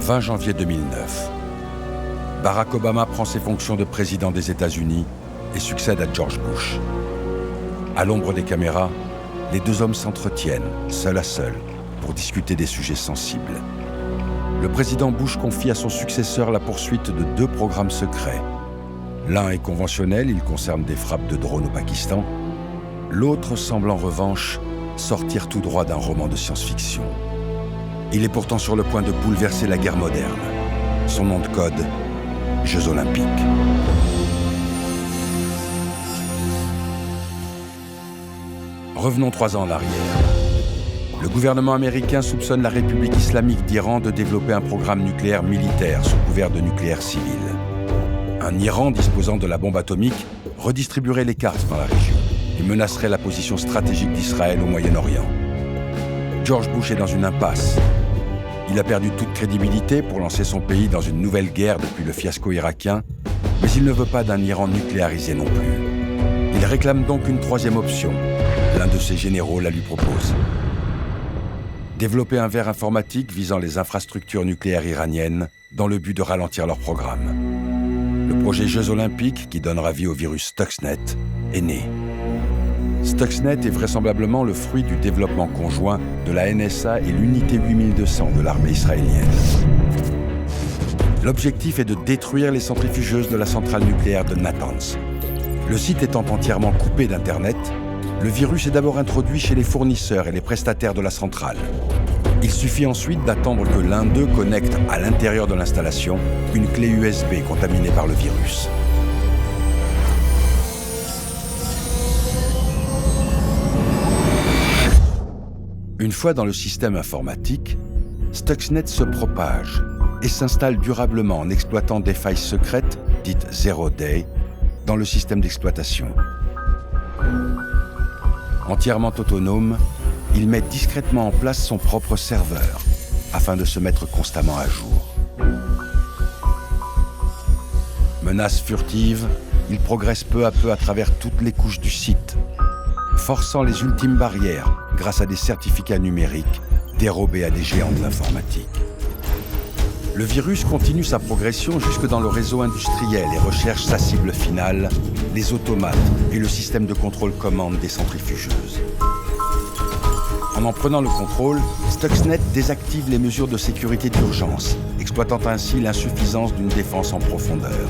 20 janvier 2009. Barack Obama prend ses fonctions de président des États-Unis et succède à George Bush. À l'ombre des caméras, les deux hommes s'entretiennent, seul à seul, pour discuter des sujets sensibles. Le président Bush confie à son successeur la poursuite de 2 programmes secrets. L'un est conventionnel, il concerne des frappes de drones au Pakistan. L'autre semble en revanche sortir tout droit d'un roman de science-fiction. Il est pourtant sur le point de bouleverser la guerre moderne. Son nom de code, Jeux Olympiques. Revenons 3 ans en arrière. Le gouvernement américain soupçonne la République islamique d'Iran de développer un programme nucléaire militaire sous couvert de nucléaire civil. Un Iran disposant de la bombe atomique redistribuerait les cartes dans la région et menacerait la position stratégique d'Israël au Moyen-Orient. George Bush est dans une impasse. Il a perdu toute crédibilité pour lancer son pays dans une nouvelle guerre depuis le fiasco irakien, mais il ne veut pas d'un Iran nucléarisé non plus. Il réclame donc une 3e option. L'un de ses généraux la lui propose. Développer un verre informatique visant les infrastructures nucléaires iraniennes dans le but de ralentir leur programme. Le projet Jeux Olympiques, qui donnera vie au virus Stuxnet, est né. Stuxnet est vraisemblablement le fruit du développement conjoint de la NSA et l'unité 8200 de l'armée israélienne. L'objectif est de détruire les centrifugeuses de la centrale nucléaire de Natanz. Le site étant entièrement coupé d'Internet, le virus est d'abord introduit chez les fournisseurs et les prestataires de la centrale. Il suffit ensuite d'attendre que l'un d'eux connecte à l'intérieur de l'installation une clé USB contaminée par le virus. Une fois dans le système informatique, Stuxnet se propage et s'installe durablement en exploitant des failles secrètes, dites Zero Day, dans le système d'exploitation. Entièrement autonome, il met discrètement en place son propre serveur afin de se mettre constamment à jour. Menace furtive, il progresse peu à peu à travers toutes les couches du site, forçant les ultimes barrières grâce à des certificats numériques dérobés à des géants de l'informatique. Le virus continue sa progression jusque dans le réseau industriel et recherche sa cible finale, les automates et le système de contrôle-commande des centrifugeuses. En prenant le contrôle, Stuxnet désactive les mesures de sécurité d'urgence, exploitant ainsi l'insuffisance d'une défense en profondeur.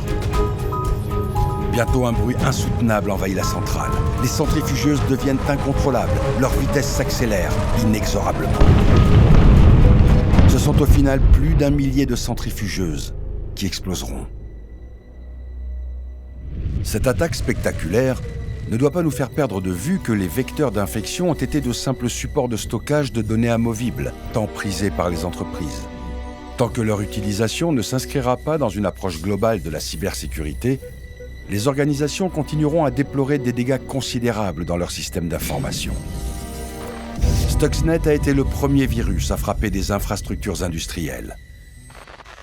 Bientôt, un bruit insoutenable envahit la centrale. Les centrifugeuses deviennent incontrôlables, leur vitesse s'accélère inexorablement. Ce sont au final plus d'1 millier de centrifugeuses qui exploseront. Cette attaque spectaculaire ne doit pas nous faire perdre de vue que les vecteurs d'infection ont été de simples supports de stockage de données amovibles, tant prisés par les entreprises. Tant que leur utilisation ne s'inscrira pas dans une approche globale de la cybersécurité, les organisations continueront à déplorer des dégâts considérables dans leur système d'information. Stuxnet a été le premier virus à frapper des infrastructures industrielles.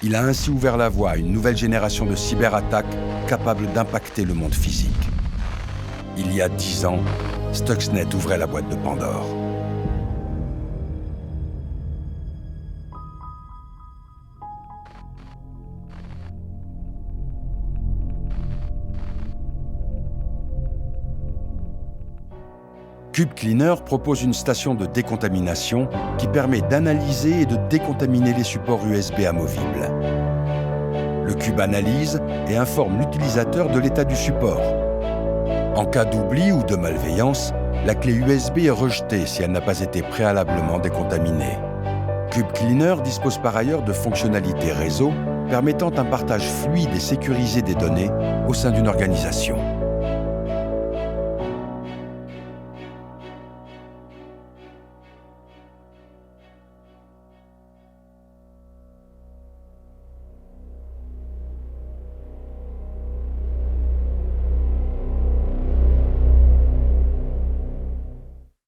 Il a ainsi ouvert la voie à une nouvelle génération de cyberattaques capables d'impacter le monde physique. Il y a 10 ans, Stuxnet ouvrait la boîte de Pandore. CubeCleaner propose une station de décontamination qui permet d'analyser et de décontaminer les supports USB amovibles. Le cube analyse et informe l'utilisateur de l'état du support. En cas d'oubli ou de malveillance, la clé USB est rejetée si elle n'a pas été préalablement décontaminée. CubeCleaner dispose par ailleurs de fonctionnalités réseau permettant un partage fluide et sécurisé des données au sein d'une organisation.